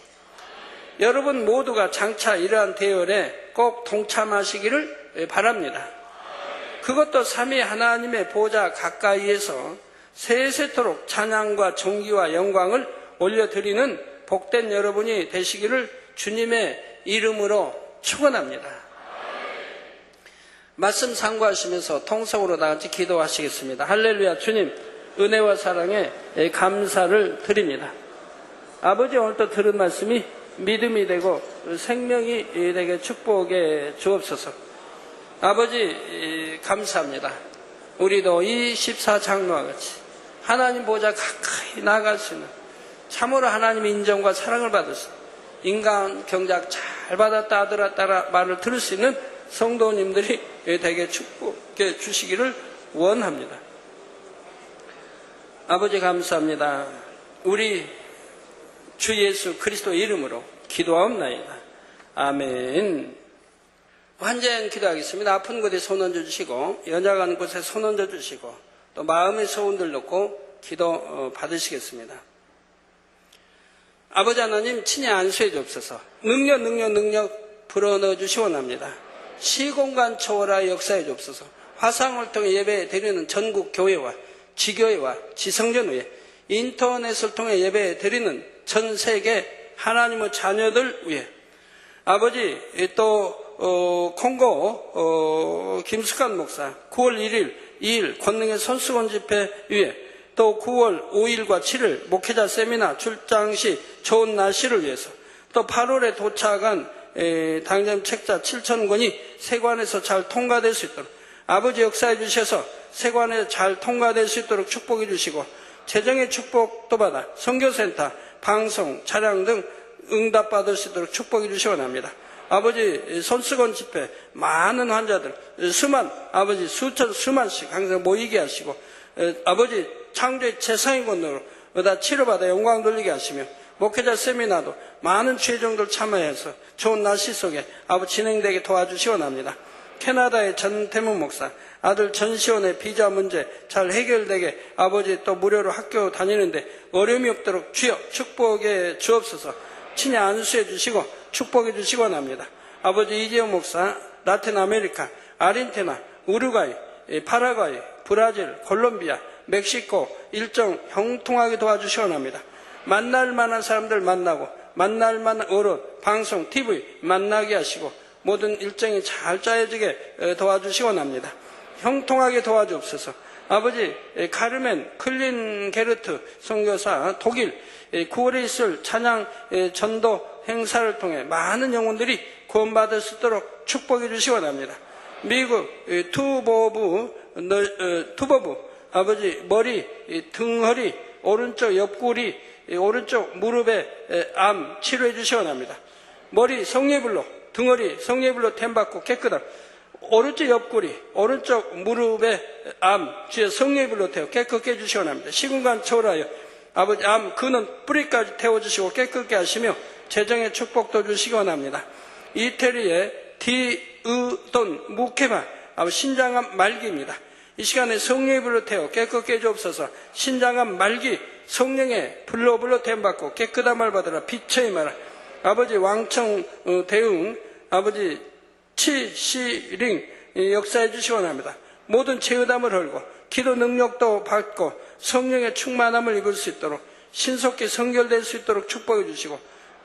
여러분 모두가 장차 이러한 대열에 꼭 동참하시기를 바랍니다. 그것도 삼위 하나님의 보좌 가까이에서 세세토록 찬양과 존귀와 영광을 올려드리는 복된 여러분이 되시기를 주님의 이름으로 축원합니다. 말씀 상고하시면서 통성으로 다 같이 기도하시겠습니다. 할렐루야. 주님 은혜와 사랑에 감사를 드립니다. 아버지, 오늘 또 들은 말씀이 믿음이 되고 생명이 되게 축복해 주옵소서. 아버지 감사합니다. 우리도 이 14장로와 같이 하나님 보좌 가까이 나아갈 수 있는 참으로 하나님의 인정과 사랑을 받을 수 있는 인간 경작 잘 받았다 아들아 따라 말을 들을 수 있는 성도님들이 되게 축복해 주시기를 원합니다. 아버지 감사합니다. 우리 주 예수 그리스도 이름으로 기도하옵나이다. 아멘. 환전 기도하겠습니다. 아픈 곳에 손 얹어주시고 연약한 곳에 손 얹어주시고 또 마음의 소원들 놓고 기도 받으시겠습니다. 아버지 하나님 친히 안수해 주옵소서. 능력 불어넣어 주시 원합니다. 시공간 초월하여 역사해 주옵소서. 화상을 통해 예배 드리는 전국 교회와 지교회와 지성전 위에 인터넷을 통해 예배 드리는 전 세계 하나님의 자녀들 위에 아버지 또 콩고 김숙환 목사 9월 1일 2일 권능의 손수건 집회 위에 또 9월 5일과 7일 목회자 세미나 출장 시 좋은 날씨를 위해서 또 8월에 도착한 당장 책자 7,000권이 세관에서 잘 통과될 수 있도록 아버지 역사해 주셔서 세관에 잘 통과될 수 있도록 축복해 주시고 재정의 축복도 받아 선교센터, 방송, 차량 등 응답받을 수 있도록 축복해 주시 원합니다. 아버지 손수건 집회 많은 환자들 아버지 수만씩 항상 모이게 하시고 아버지 창조의 최상의 권능으로 다 치료받아 영광 돌리게 하시며 목회자 세미나도 많은 최종들 참여해서 좋은 날씨 속에 아버지 진행되게 도와주시 원합니다. 캐나다의 전태문 목사 아들 전시원의 비자 문제 잘 해결되게 아버지 또 무료로 학교 다니는데 어려움이 없도록 주여 축복해 주옵소서. 친히 안수해 주시고 축복해 주시기 원합니다. 아버지 이재용 목사 라틴 아메리카 아르헨티나 우루과이 파라과이 브라질 콜롬비아 멕시코 일정 형통하게 도와주시 원합니다. 만날 만한 사람들 만나고 만날 만한 어른 방송 TV 만나게 하시고 모든 일정이 잘 짜여지게 도와주시 원합니다. 형통하게 도와주옵소서. 아버지 카르멘 클린게르트 선교사 독일 9월에 있을 찬양 전도 행사를 통해 많은 영혼들이 구원받을 수 있도록 축복해 주시 원합니다. 미국 투보부 아버지 머리 등허리 오른쪽 옆구리 오른쪽 무릎에 암 치료해 주시 원합니다. 머리 성례불로 등허리 성례불로 템받고 깨끗함 오른쪽 옆구리 오른쪽 무릎에 암 주여 성례불로 태워 깨끗게 해주시 원합니다. 시공간 초월하여 아버지 암 그는 뿌리까지 태워주시고 깨끗게 하시며 재정의 축복도 주시기 원합니다. 이태리의 디으돈 무케바 신장암 말기입니다. 이 시간에 성령의 태워 깨끗게 해주옵소서. 신장암 말기 성령의 불로 댐받고 깨끗함을 받으라 빛의 마라. 아버지 왕청 대응 아버지 치시링 역사해 주시 원합니다. 모든 죄의담을 헐고 기도 능력도 받고 성령의 충만함을 입을 수 있도록 신속히 성결될 수 있도록 축복해 주시고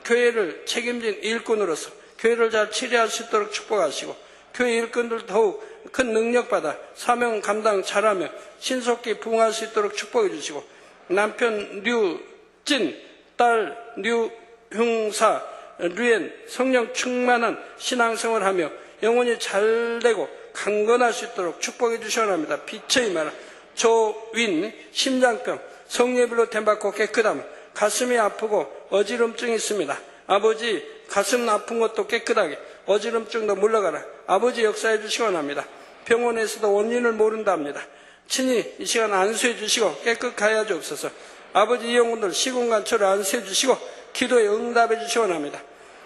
교회를 책임진 일꾼으로서 교회를 잘 치료할 수 있도록 축복하시고 교회 일꾼들 더욱 큰 능력받아 사명 감당 잘하며 신속히 부응할 수 있도록 축복해 주시고 남편 류진, 딸 류흉사, 류엔 성령 충만한 신앙생활을 하며 영혼이 잘되고 강건할 수 있도록 축복해 주시옵나이다. 빛의 임하라. 조윈 심장병 성례별로 댐받고 깨끗함, 가슴이 아프고 어지럼증이 있습니다. 아버지 가슴 아픈 것도 깨끗하게, 어지럼증도 물러가라. 아버지 역사해 주시기 원합니다. 병원에서도 원인을 모른답니다. 친히 이 시간 안수해 주시고 깨끗하게 하여 주옵소서. 아버지 이 영혼들 시공간초를 안수해 주시고 기도에 응답해 주시기 원합니다.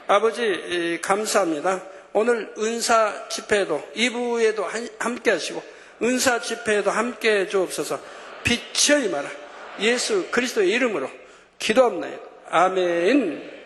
아버지 감사합니다. 오늘 은사 집회에도 2부에도 함께 하시고 은사 집회에도 함께 해 주옵소서. 빛의 임하라. 예수 그리스도의 이름으로 기도합나이다. 아멘.